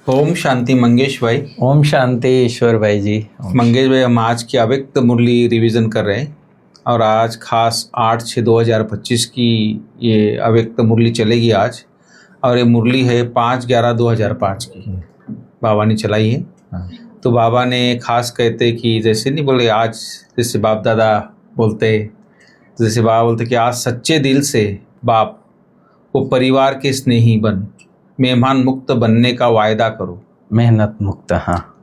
ओम शांति मंगेश भाई। ओम शांति ईश्वर भाई जी। मंगेश भाई, हम आज की अव्यक्त मुरली रिवीजन कर रहे हैं और आज खास 8/6/2025 की ये अव्यक्त मुरली चलेगी आज। और ये मुरली है 5/11/2005 की, बाबा ने चलाई है। तो बाबा ने खास कहते कि जैसे नहीं बोले आज, जैसे बाप दादा बोलते, जैसे बाबा बोलते कि आज सच्चे दिल से बाप को परिवार के स्नेही बन, मेहमान मुक्त बनने का वायदा करो। मेहनत मुक्त, हाँ।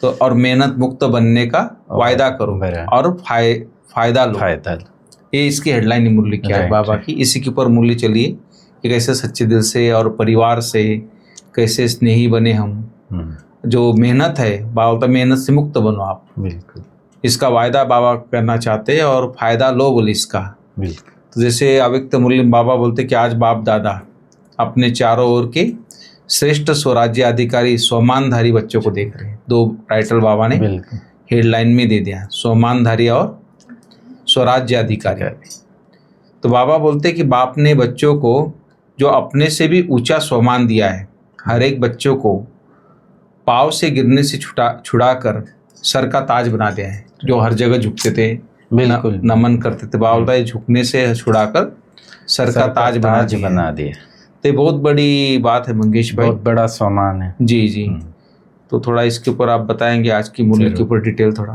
तो और मेहनत मुक्त बनने का वायदा करो और फायदा लो। ये इसकी हेडलाइन ही मुरली क्या है बाबा की, इसी के ऊपर मुरली चलिए कि कैसे सच्चे दिल से और परिवार से कैसे स्नेही बने हम। जो मेहनत है, बाबा बोलता मेहनत से मुक्त बनो आप, बिल्कुल। इसका वायदा बाबा करना चाहते हैं और फायदा लो बोले इसका। बिल्कुल। तो जैसे अव्यक्त मुरली में बाबा बोलते कि आज बाप दादा अपने चारों ओर के श्रेष्ठ स्वराज्य अधिकारी स्वमानधारी बच्चों को देख रहे हैं। दो टाइटल बाबा ने हेडलाइन में दे दिया, स्वमानधारी और स्वराज्य अधिकारी। तो बाबा बोलते कि बाप ने बच्चों को जो अपने से भी ऊंचा स्वमान दिया है, हर एक बच्चों को पाँव से गिरने से छुड़ाकर सर का ताज बना दिया है। जो हर जगह झुकते थे, बिल्कुल नमन करते थे, बाबा बोलता है झुकने से छुड़ाकर सर का ताज बना दिया। तो बहुत बड़ी बात है मंगेश भाई, बहुत बड़ा सम्मान है। जी जी। तो थोड़ा इसके ऊपर आप बताएंगे आज की मुरली के ऊपर डिटेल थोड़ा,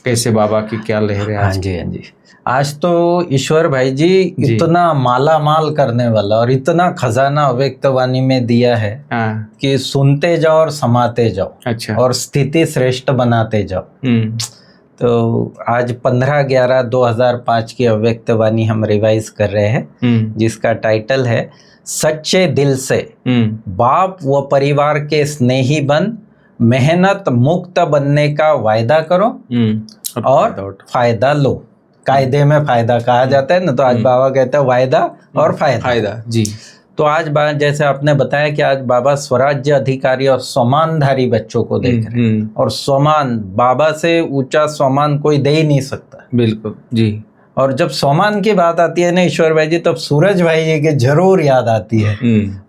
कैसे बाबा की क्या लहर है? हाँ जी, हाँ जी। आज तो ईश्वर भाई जी इतना माला माल करने वाला और इतना खजाना अव्यक्त वाणी में दिया है कि सुनते जाओ और समाते जाओ। अच्छा। और स्थिति श्रेष्ठ बनाते जाओ। तो आज 15/11/2005 की अव्यक्त वाणी हम रिवाइज कर रहे हैं, जिसका टाइटल है सच्चे दिल से बाप व परिवार के स्नेही बन, मेहनत मुक्त बनने का वायदा करो और फायदा लो। कायदे में फायदा कहा जाता है ना, तो आज बाबा कहते हैं वायदा और फायदा जी। तो आज जैसे आपने बताया कि आज बाबा स्वराज्य अधिकारी और स्वमानधारी बच्चों को देख रहे हैं। और स्वमान, बाबा से ऊंचा स्वमान कोई दे ही नहीं सकता। बिल्कुल जी। और जब स्वमान की बात आती है ना ईश्वर भाई जी, तब सूरज भाई जी की जरूर याद आती है।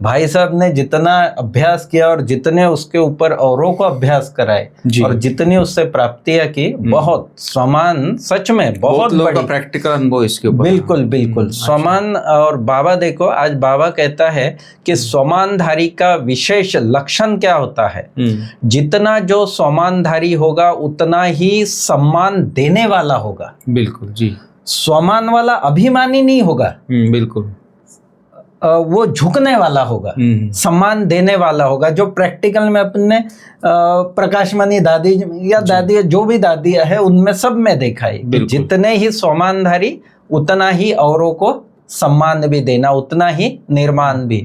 भाई साहब ने जितना अभ्यास किया और जितने उसके ऊपर औरों को अभ्यास कराए और जितनी उससे प्राप्तियां की, बहुत स्वमान सच में बहुत बड़ा प्रैक्टिकल अनुभव इसके ऊपर। बिल्कुल बिल्कुल स्वमान। और बाबा देखो, आज बाबा कहता है कि स्वमानधारी का विशेष लक्षण क्या होता है। जितना जो स्वमानधारी होगा उतना ही सम्मान देने वाला होगा। बिल्कुल जी। स्वमान वाला अभिमानी नहीं होगा। बिल्कुल। वो झुकने वाला होगा, सम्मान देने वाला होगा। जो प्रैक्टिकल में अपने प्रकाशमणि दादी या दादी, जो भी दादी है, उनमें सब में देखा है, जितने ही स्वमानधारी उतना ही औरों को सम्मान भी देना, उतना ही निर्माण भी।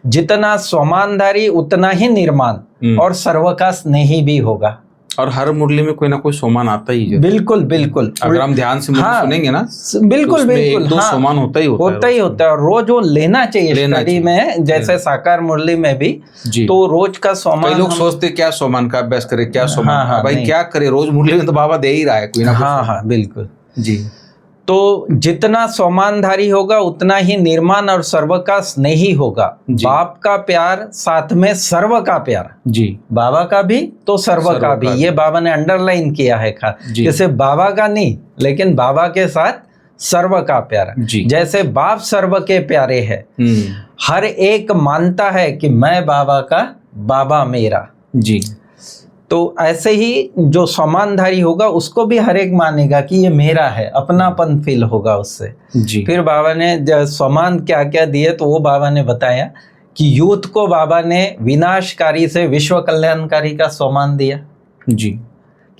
जितना स्वमानधारी उतना ही निर्माण और सर्व का स्नेही भी होगा। और हर मुरली में कोई ना कोई सोमान आता ही है। बिल्कुल बिल्कुल। अगर हम ध्यान से सुनेंगे ना, बिल्कुल बिल्कुल, दो सोमान होता ही होता है। और रोज वो लेना चाहिए स्टडी में, जैसे साकार मुरली में भी। तो रोज का सोमान, कई लोग सोचते क्या सोमान का अभ्यास करे, क्या सोमान भाई क्या करे, रोज मुरली में तो बाबा दे ही रहा है कोई ना कोई। हाँ, बिल्कुल जी। तो जितना स्वमानधारी होगा उतना ही निर्माण और सर्व का स्नेही होगा। बाप का प्यार साथ में सर्व का प्यार जी, बाबा का भी तो सर्व का भी। ये बाबा ने अंडरलाइन किया है जैसे बाबा का नहीं, लेकिन बाबा के साथ सर्व का प्यार। जैसे बाप सर्व के प्यारे है, हर एक मानता है कि मैं बाबा का, बाबा मेरा जी। तो ऐसे ही जो स्वमानधारी होगा उसको भी हर एक मानेगा कि ये मेरा है, अपनापन फील होगा उससे जी। फिर बाबा ने स्वमान क्या क्या दिए, तो वो बाबा ने बताया कि यूथ को बाबा ने विनाशकारी से विश्व कल्याणकारी का स्वमान दिया जी,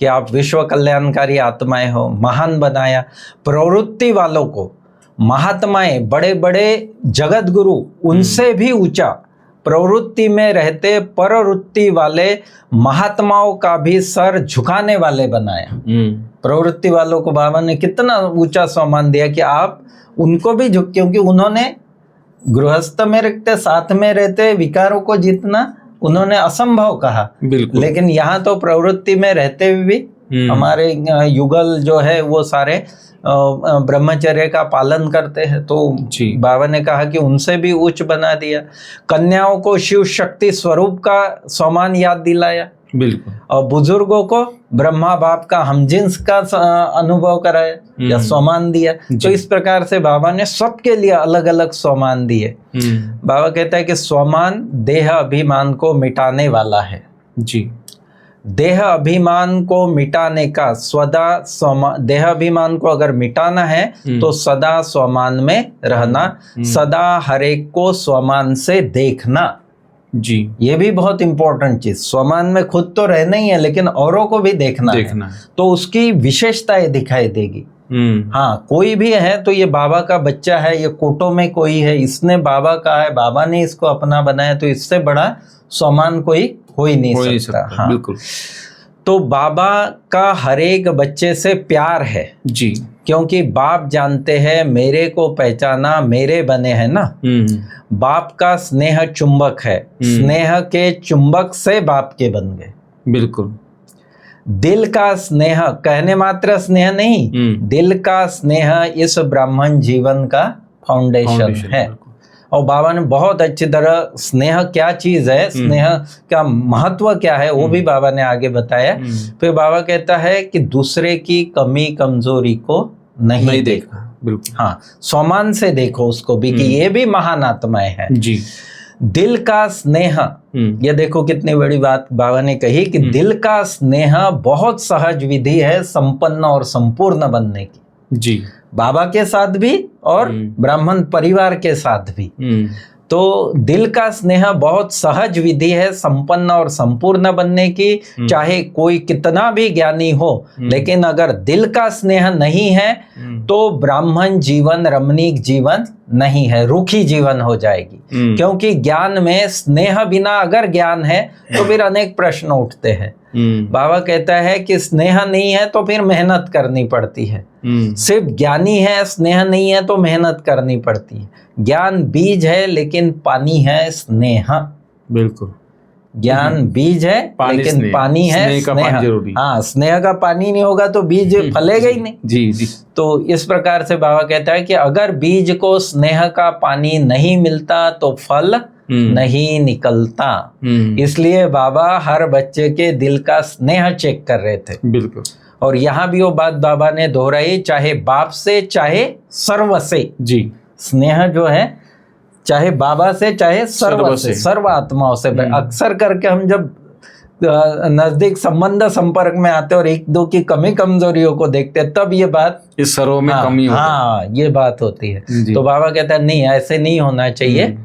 कि आप विश्व कल्याणकारी आत्माएं हो, महान बनाया। प्रवृत्ति वालों को महात्माएं, बड़े बड़े जगत गुरु, उनसे भी ऊंचा प्रवृत्ति में रहते प्रवृत्ति वाले महात्माओं का भी सर झुकाने वाले बनाया। प्रवृत्ति वालों को बाबा ने कितना ऊंचा सम्मान दिया कि आप उनको भी झुक, क्योंकि उन्होंने गृहस्थ में रहते, साथ में रहते, विकारों को जीतना उन्होंने असंभव कहा। लेकिन यहाँ तो प्रवृत्ति में रहते हुए भी हमारे युगल जो है वो सारे ब्रह्मचर्य का पालन करते हैं, तो जी। बाबा ने कहा कि उनसे भी उच्च बना दिया। कन्याओं को शिव शक्ति स्वरूप का सम्मान याद दिलाया, बिल्कुल। और बुजुर्गों को ब्रह्मा बाप का हमजिन्स का अनुभव कराया या सम्मान दिया। तो इस प्रकार से बाबा ने सबके लिए अलग अलग सम्मान दिए। बाबा कहता है कि सम्मान देह अभिमान को मिटाने वाला है। जी। देह अभिमान को मिटाने का सदा देह अभिमान को अगर मिटाना है तो सदा स्वमान में रहना, सदा हरेक को स्वमान से देखना। जी। ये भी बहुत इंपॉर्टेंट चीज, स्वमान में खुद तो रहना ही है लेकिन औरों को भी देखना है, तो उसकी विशेषताएं दिखाई देगी। हाँ, कोई भी है तो ये बाबा का बच्चा है, ये कोटो में कोई है, इसने बाबा का है, बाबा ने इसको अपना बनाया, तो इससे बड़ा सम्मान कोई हो ही नहीं सकता। हाँ, बिल्कुल। तो बाबा का हर एक बच्चे से प्यार है। जी। क्योंकि बाप जानते हैं मेरे को पहचाना, मेरे बने हैं ना। बाप का स्नेह चुंबक है, स्नेह के चुंबक से बाप के बन गए। बिल्कुल। दिल का स्नेह, कहने मात्र स्नेह नहीं, दिल का स्नेह इस ब्राह्मण जीवन का फाउंडेशन है। और बाबा ने बहुत अच्छी तरह स्नेह क्या चीज है, स्नेह का महत्व क्या है, वो भी बाबा ने आगे बताया। फिर बाबा कहता है कि दूसरे की कमी कमजोरी को नहीं देखना। बिल्कुल। हाँ, सम्मान से देखो उसको भी कि ये भी महान आत्माएं है। जी। दिल का स्नेह, ये देखो कितनी बड़ी बात बाबा ने कही कि दिल का स्नेह बहुत सहज विधि है संपन्न और संपूर्ण बनने की। जी। बाबा के साथ भी और ब्राह्मण परिवार के साथ भी। तो दिल का स्नेह बहुत सहज विधि है संपन्न और संपूर्ण बनने की। चाहे कोई कितना भी ज्ञानी हो, लेकिन अगर दिल का स्नेह नहीं है तो ब्राह्मण जीवन रमणीक जीवन नहीं है, रूखी जीवन हो जाएगी। क्योंकि ज्ञान में स्नेह बिना अगर ज्ञान है तो फिर अनेक प्रश्न उठते हैं। बाबा कहता है कि स्नेह नहीं है तो फिर मेहनत करनी पड़ती है। सिर्फ ज्ञानी है, स्नेह नहीं है तो मेहनत करनी पड़ती है। ज्ञान बीज है लेकिन पानी है स्नेह। बिल्कुल। ज्ञान बीज है लेकिन पानी है स्नेह। हाँ, स्नेह का पानी नहीं होगा तो बीज फलेगा ही नहीं। जी जी। तो इस प्रकार से बाबा कहता है कि अगर बीज को स्नेह का पानी नहीं मिलता तो फल नहीं निकलता। इसलिए बाबा हर बच्चे के दिल का स्नेह चेक कर रहे थे। बिल्कुल। और यहाँ भी वो बात बाबा ने दोहराई, चाहे बाप से चाहे सर्व से। जी। स्नेह जो है चाहे बाबा से चाहे सर्व से, सर्व आत्माओं से। अक्सर करके हम जब नजदीक संबंध संपर्क में आते और एक दो की कमी कमजोरियों को देखते हैं तब ये बात इस सर्व में कमी होती है। हाँ, ये बात होती है। तो बाबा कहता है नहीं, ऐसे नहीं होना चाहिए।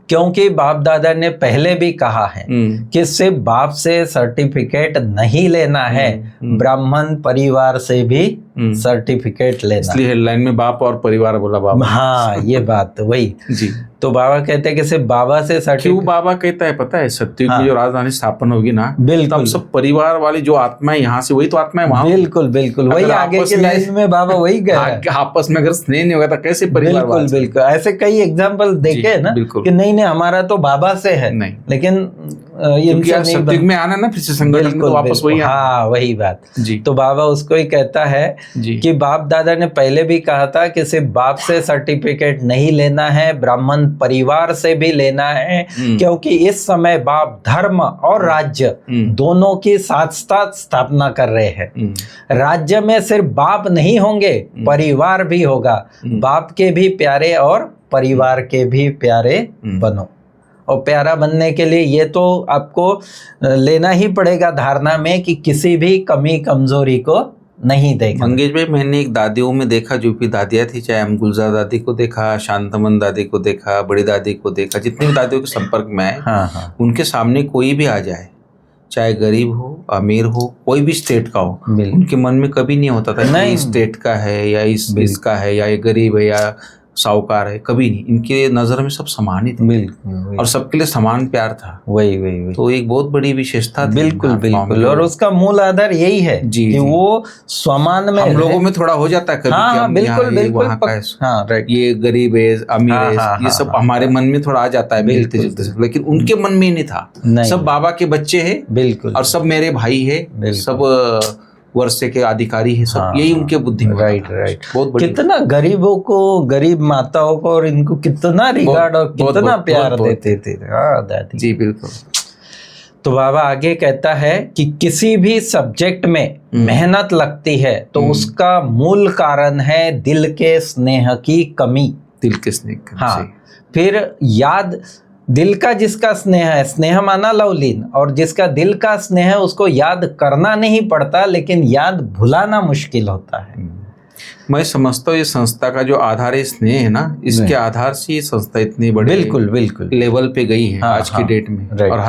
क्योंकि बाप दादा ने पहले भी कहा है कि सिर्फ बाप से सर्टिफिकेट नहीं लेना है, ब्राह्मण परिवार से भी सर्टिफिकेट लेना। इसलिए हेडलाइन में बाप और परिवार बोला बाबा। हाँ, ये बात वही। जी। तो बाबा कहते हैं कि सिर्फ बाबा से क्यों बाबा कहता है पता है, सत्ययुग में जो राजधानी स्थापन होगी ना, बिल्कुल, तब सब परिवार वाली जो आत्माएं यहाँ से, वही तो आत्माएं वहां। बिल्कुल बिल्कुल, वही आगे की लाइन में बाबा वही गया। आपस में अगर स्नेह नहीं होगा तो कैसे परिवार? बिल्कुल बिल्कुल, ऐसे कई एग्जाम्पल देखे है ना कि नहीं नहीं हमारा तो बाबा से है, नहीं, लेकिन सत्ययुग में आना ना फिर से संगठन में तो वापस वही। हाँ, वही बात जी। तो बाबा उसको ही कहता है कि बाप दादा ने पहले भी कहा था कि सिर्फ बाप से सर्टिफिकेट नहीं लेना है, ब्राह्मण परिवार से भी लेना है। क्योंकि इस समय बाप धर्म और राज्य दोनों की साथ साथ स्थापना कर रहे हैं। राज्य में सिर्फ बाप नहीं होंगे, परिवार भी होगा। बाप के भी प्यारे और परिवार के भी प्यारे बनो। और प्यारा बनने के लिए ये तो आपको लेना ही पड़ेगा धारणा में कि किसी भी कमी कमजोरी को नहीं देखना। मंगेश भाई, मैंने एक दादियों में देखा जो भी दादियाँ थी, चाहे हम गुलजार दादी को देखा, शांतमन दादी को देखा, बड़ी दादी को देखा, जितनी भी दादियों के संपर्क में आए, हाँ, उनके सामने कोई भी आ जाए, चाहे गरीब हो अमीर हो, कोई भी स्टेट का हो, उनके मन में कभी नहीं होता था नहीं इस स्टेट का है या इसका है या ये गरीब है या साहूकार है, कभी नहीं। इनके नजर में सब समान ही थे। बिल्कुल। और सबके लिए समान प्यार था। वही तो एक बहुत बड़ी विशेषता थी। बिल्कुल। और उसका मूल आधार यही है कि वो समान में, हम लोगों में थोड़ा हो जाता है कभी। हाँ, बिल्कुल। हाँ, ये गरीब है अमीर है, ये सब हमारे मन में थोड़ा आ जाता है मिलते जुलते, लेकिन उनके मन में नहीं था। सब बाबा के बच्चे है, बिल्कुल, और सब मेरे भाई है, सब वर्ष के अधिकारी है सब, यही उनके बुद्धि में राइट होता था। राइट। बहुत बड़ी कितना गरीबों को, गरीब माताओं को और इनको कितना रिगार्ड और कितना प्यार देते थे। हाँ दादी जी बिल्कुल। तो बाबा आगे कहता है कि किसी भी सब्जेक्ट में मेहनत लगती है तो उसका मूल कारण है दिल के स्नेह की कमी। दिल के स्नेह। हाँ, फिर याद, दिल का जिसका स्नेह है, स्नेह माना लवलीन, और जिसका दिल का स्नेह है उसको याद करना नहीं पड़ता, लेकिन याद भुलाना मुश्किल होता है। मैं समझता हूँ ये संस्था का जो आधार है स्नेह है ना, इसके आधार से ये संस्था इतनी बड़ी बिल्कुल बिल्कुल लेवल पे गई है हाँ, आज की डेट में। राइट, और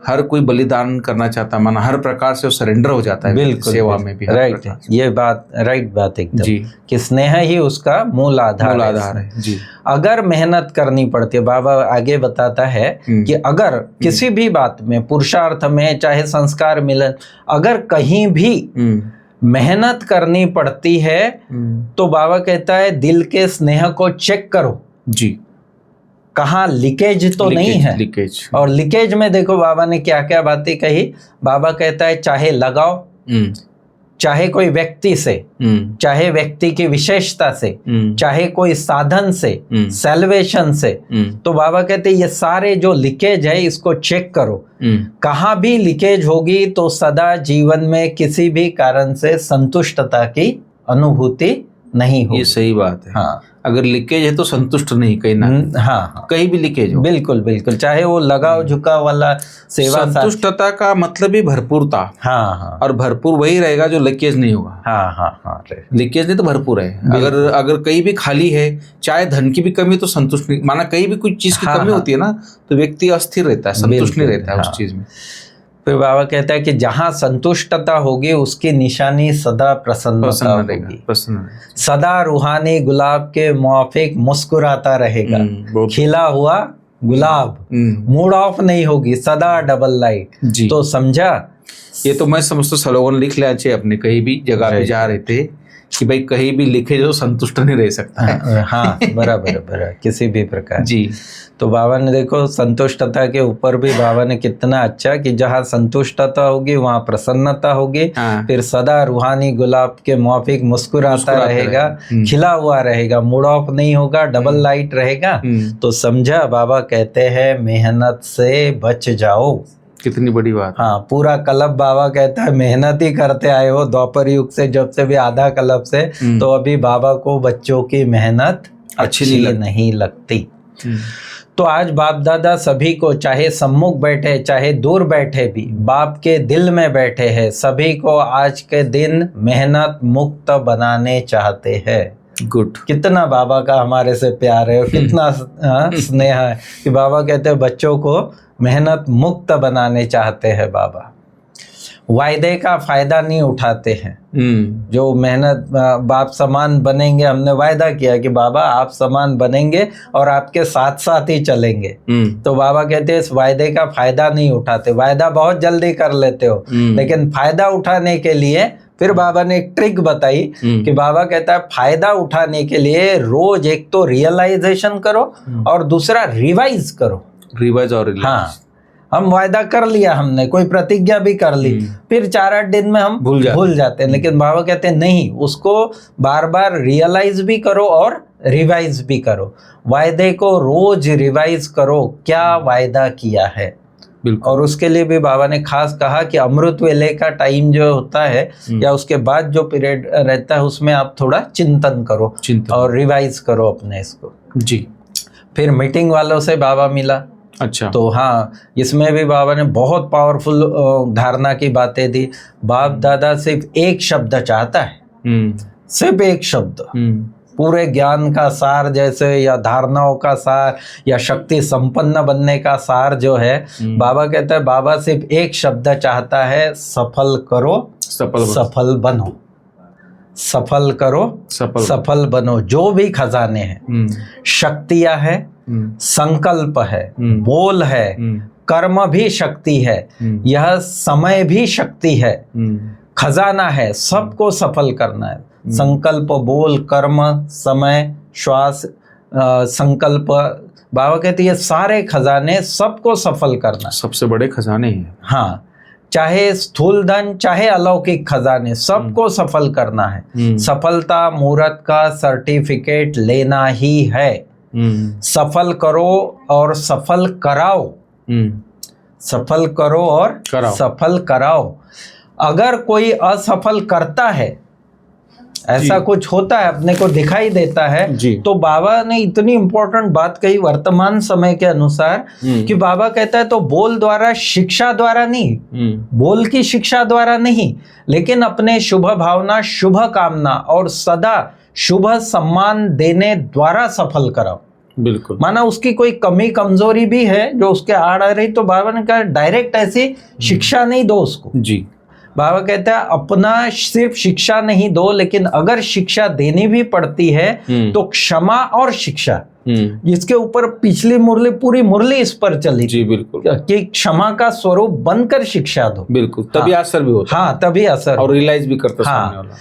हर कोई बलिदान करना चाहता, माना हर प्रकार से सरेंडर हो जाता है बिल्कुल सेवा में भी। राइट, ये बात राइट बात एकदम जी, कि स्नेह ही उसका मूल आधार है जी। अगर मेहनत करनी पड़ती है, बाबा आगे बताता है कि अगर किसी भी बात में, पुरुषार्थ में, चाहे संस्कार मिलन, अगर कहीं भी मेहनत करनी पड़ती है तो बाबा कहता है दिल के स्नेह को चेक करो जी, कहाँ लीकेज तो नहीं है। लीकेज, और लीकेज में देखो बाबा ने क्या क्या बातें कही। बाबा कहता है चाहे लगाओ, चाहे कोई व्यक्ति से, चाहे व्यक्ति की विशेषता से, चाहे कोई साधन से, सेल्वेशन से, तो बाबा कहते हैं ये सारे जो लीकेज है इसको चेक करो। कहाँ भी लीकेज होगी तो सदा जीवन में किसी भी कारण से संतुष्टता की अनुभूति नहीं होगी। ये सही बात है। हाँ, अगर लीकेज है तो संतुष्ट नहीं कहीं ना। हाँ, कहीं भी लीकेज हो, बिल्कुल बिल्कुल, चाहे वो लगाव झुकाव वाला सेवा। संतुष्टता का मतलब ही भरपूरता। हाँ हाँ, और भरपूर वही रहेगा जो लीकेज नहीं होगा। हाँ हाँ हाँ, लीकेज नहीं तो भरपूर है। अगर कहीं भी खाली है, चाहे धन की भी कमी, तो संतुष्ट नहीं, माना कहीं भी कोई चीज की कमी होती है ना, तो व्यक्ति अस्थिर रहता है, संतुष्ट नहीं रहता है उस चीज में। फिर बाबा कहता है कि जहां संतुष्टता होगी उसकी निशानी सदा प्रसन्नता होगी। सदा रूहानी गुलाब के मुआफिक मुस्कुराता रहेगा, खिला हुआ गुलाब, मूड ऑफ नहीं होगी, सदा डबल लाइट। तो समझा, ये तो मैं समझता स्लोगन लिख लेना चाहिए अपने, कहीं भी जगह पे जा रहे थे कि भाई कहीं भी लिखे जो संतुष्ट नहीं रह सकता है। हाँ बराबर किसी भी प्रकार जी। तो बाबा ने देखो संतुष्टता के ऊपर भी बाबा ने कितना अच्छा कि जहाँ संतुष्टता होगी वहाँ प्रसन्नता होगी। हाँ। फिर सदा रूहानी गुलाब के मुआफिक मुस्कुराता रहेगा, खिला हुआ रहेगा, मूड ऑफ नहीं होगा, डबल लाइट रहेगा। तो समझा, बाबा कहते हैं मेहनत से बच जाओ। कितनी बड़ी बात। हाँ, पूरा कलब बाबा कहता है मेहनत ही करते आए हो द्वापर युग से, जब से भी आधा कलब से, तो अभी बाबा को बच्चों की मेहनत अच्छी नहीं लगती। तो आज बाप दादा सभी को, चाहे सम्मुख बैठे चाहे दूर बैठे भी, बाप के दिल में बैठे हैं, सभी को आज के दिन मेहनत मुक्त बनाने चाहते हैं। गुड, कितना बाबा का हमारे से प्यार है और कितना स्नेह है कि बाबा कहते हैं बच्चों को मेहनत मुक्त बनाने चाहते हैं बाबा। वायदे का फायदा नहीं उठाते हैं। जो मेहनत, बाप समान बनेंगे, हमने वायदा किया कि बाबा आप समान बनेंगे और आपके साथ साथ ही चलेंगे। तो बाबा कहते हैं इस वायदे का फायदा नहीं उठाते। वायदा बहुत जल्दी कर लेते हो, लेकिन फायदा उठाने के लिए फिर बाबा ने एक ट्रिक बताई कि बाबा कहता है फायदा उठाने के लिए रोज एक तो रियलाइजेशन करो और दूसरा रिवाइज करो। रिवाइज और हाँ, हम वायदा कर लिया, हमने कोई प्रतिज्ञा भी कर ली, फिर 4-8 दिन में हम भूल जाते हैं। लेकिन बाबा कहते हैं नहीं, उसको बार बार रियलाइज भी करो और रिवाइज भी करो। वायदे को रोज रिवाइज करो, क्या वायदा किया है। और उसके लिए भी बाबा ने खास कहा कि अमृत वेले का टाइम जो होता है या उसके बाद जो पीरियड रहता है उसमें आप थोड़ा चिंतन करो और रिवाइज करो अपने इसको जी। फिर मीटिंग वालों से बाबा मिला। अच्छा, तो हाँ, इसमें भी बाबा ने बहुत पावरफुल धारणा की बातें दी। बाप दादा सिर्फ एक शब्द चाहता है, सिर्फ एक शब्द, पूरे ज्ञान का सार जैसे, या धारणाओं का सार, या शक्ति संपन्न बनने का सार जो है, बाबा कहता है बाबा सिर्फ एक शब्द चाहता है, सफल करो, सफल बनो, सफल करो, सफल बनो। जो भी खजाने हैं, शक्तियां है, संकल्प है, बोल है, कर्म भी शक्ति है, यह समय भी शक्ति है, खजाना है, सबको सफल करना है। संकल्प, बोल, कर्म, समय, श्वास, संकल्प, बाबा कहते हैं ये सारे खजाने सबको सफल करना, सबसे बड़े खजाने हैं। हाँ, चाहे स्थूल धन चाहे अलौकिक खजाने, सबको सफल करना है। सफलता मुहूर्त का सर्टिफिकेट लेना ही है। सफल करो और सफल कराओ, सफल करो और सफल कराओ। अगर कोई असफल करता है, ऐसा कुछ होता है, अपने को दिखाई देता है, तो बाबा ने इतनी इंपॉर्टेंट बात कही वर्तमान समय के अनुसार कि बाबा कहता है तो बोल द्वारा, शिक्षा द्वारा नहीं, बोल की शिक्षा द्वारा नहीं, लेकिन अपने शुभ भावना, शुभ कामना और सदा शुभ सम्मान देने द्वारा सफल कराओ। बिल्कुल। माना उसकी कोई कमी कमजोरी भी है जो उसके आड़ आ रही, तो बाबा ने कहा डायरेक्ट ऐसी शिक्षा नहीं दो उसको। जी। बाबा कहता है अपना सिर्फ शिक्षा नहीं दो, लेकिन अगर शिक्षा देनी भी पड़ती है तो क्षमा और शिक्षा, जिसके ऊपर पिछली मुरली, पूरी मुरली इस पर चली। जी बिल्कुल, कि क्षमा का स्वरूप बनकर शिक्षा दो। बिल्कुल, तभी असर भी होता है। हाँ, तभी असर और रियलाइज भी करता है सामने वाला।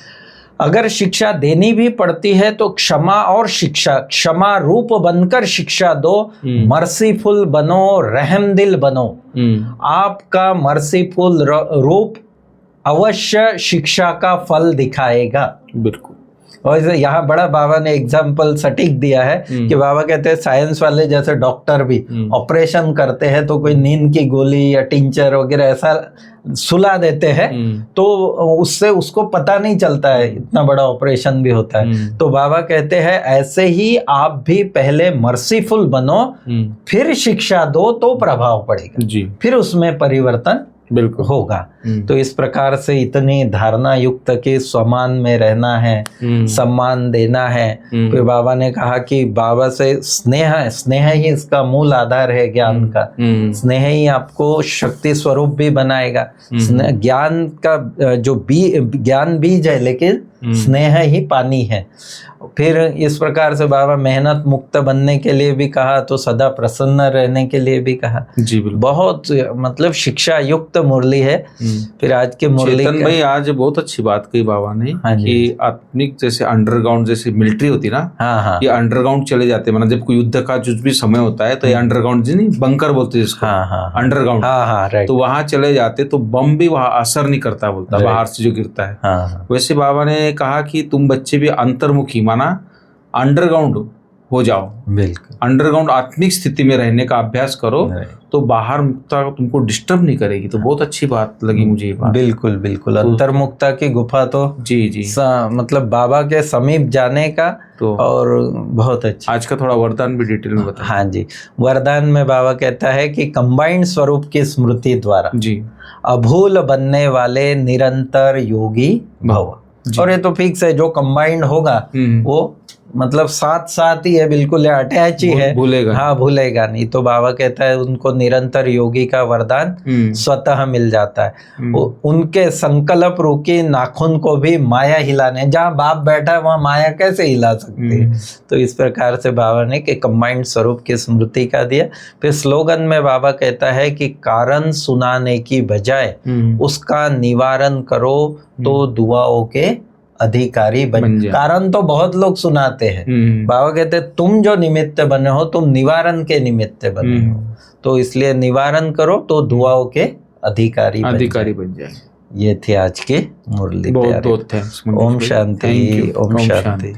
अगर शिक्षा देनी भी पड़ती है तो क्षमा और शिक्षा, क्षमा रूप बनकर शिक्षा दो। मर्सीफुल बनो, रहमदिल बनो। आपका मर्सीफुल रूप अवश्य शिक्षा का फल दिखाएगा। बिल्कुल। और यहाँ बड़ा बाबा ने एग्जाम्पल सटीक दिया है कि बाबा कहते हैं साइंस वाले जैसे डॉक्टर भी ऑपरेशन करते हैं तो कोई नींद की गोली या टिंचर वगैरह ऐसा सुला देते हैं, तो उससे उसको पता नहीं चलता है, इतना बड़ा ऑपरेशन भी होता है। तो बाबा कहते हैं ऐसे ही आप भी पहले मर्सीफुल बनो, फिर शिक्षा दो तो प्रभाव पड़ेगा जी, फिर उसमें परिवर्तन बिल्कुल होगा। तो इस प्रकार से इतनी धारणा युक्त कि स्वमान में रहना है, सम्मान देना है। फिर बाबा ने कहा कि बाबा से स्नेह है, स्नेह ही इसका मूल आधार है ज्ञान का। स्नेह ही आपको शक्ति स्वरूप भी बनाएगा। ज्ञान का जो ज्ञान बीज है, लेकिन स्नेह ही पानी है। फिर इस प्रकार से बाबा मेहनत मुक्त बनने के लिए भी कहा, तो सदा प्रसन्न रहने के लिए भी कहा जी। बहुत मतलब शिक्षा युक्त मुरली है। फिर आज के मुरली चेतन भाई आज बहुत अच्छी बात कही बाबा ने कि आत्मिक जैसे अंडरग्राउंड जैसे मिलिट्री होती ना, ये अंडरग्राउंड चले जाते, मतलब जब कोई युद्ध का कुछ भी समय होता है तो ये अंडरग्राउंड जी नहीं, बंकर बोलते जिसको, अंडरग्राउंड, तो वहां चले जाते तो बम भी वहां असर नहीं करता, बोलता बाहर से जो गिरता है। वैसे बाबा ने कहा कि तुम बच्चे भी अंतर्मुखी, माना अंडरग्राउंड हो जाओ। बिल्कुल, अंडरग्राउंड आत्मिक स्थिति में रहने का अभ्यास करो, तो बाहर मुक्ता तुमको डिस्टर्ब नहीं करेगी। तो बहुत अच्छी बात लगी मुझे ये बात। बिल्कुल बिल्कुल, अंतर्मुक्ता की गुफा तो जी मतलब बाबा के समीप जाने का तो, और बहुत अच्छा। आज का थोड़ा वरदान भी डिटेल में बताओ। हाँ जी, वरदान में बाबा कहता है कि कंबाइंड स्वरूप की स्मृति द्वारा जी अभूल बनने वाले निरंतर योगी भव। और ये तो फिक्स है, जो कंबाइंड होगा वो मतलब साथ साथ ही है, बिल्कुल अटैच ही है, भूलेगा, हाँ भूलेगा नहीं। तो बाबा कहता है उनको निरंतर योगी का वरदान स्वतः मिल जाता है। उनके संकल्प रूपी नाखून को भी माया हिलाने, जहाँ बाप बैठा है वहाँ माया कैसे हिला सकती है। तो इस प्रकार से बाबा ने कि कंबाइंड स्वरूप की स्मृति का दिया। फिर स्लोगन में बाबा कहता है कि कारण सुनाने की बजाय उसका निवारण करो तो दुआओं के अधिकारी बन। कारण तो बहुत लोग सुनाते हैं, बाबा कहते हैं तुम जो निमित्त बने हो, तुम निवारण के निमित्त बने हो, तो इसलिए निवारण करो तो दुआओं के अधिकारी बन जाए। ये थे आज के मुरली। बहुत बहुत थैंक्स। ओम शांति, ओम शांति।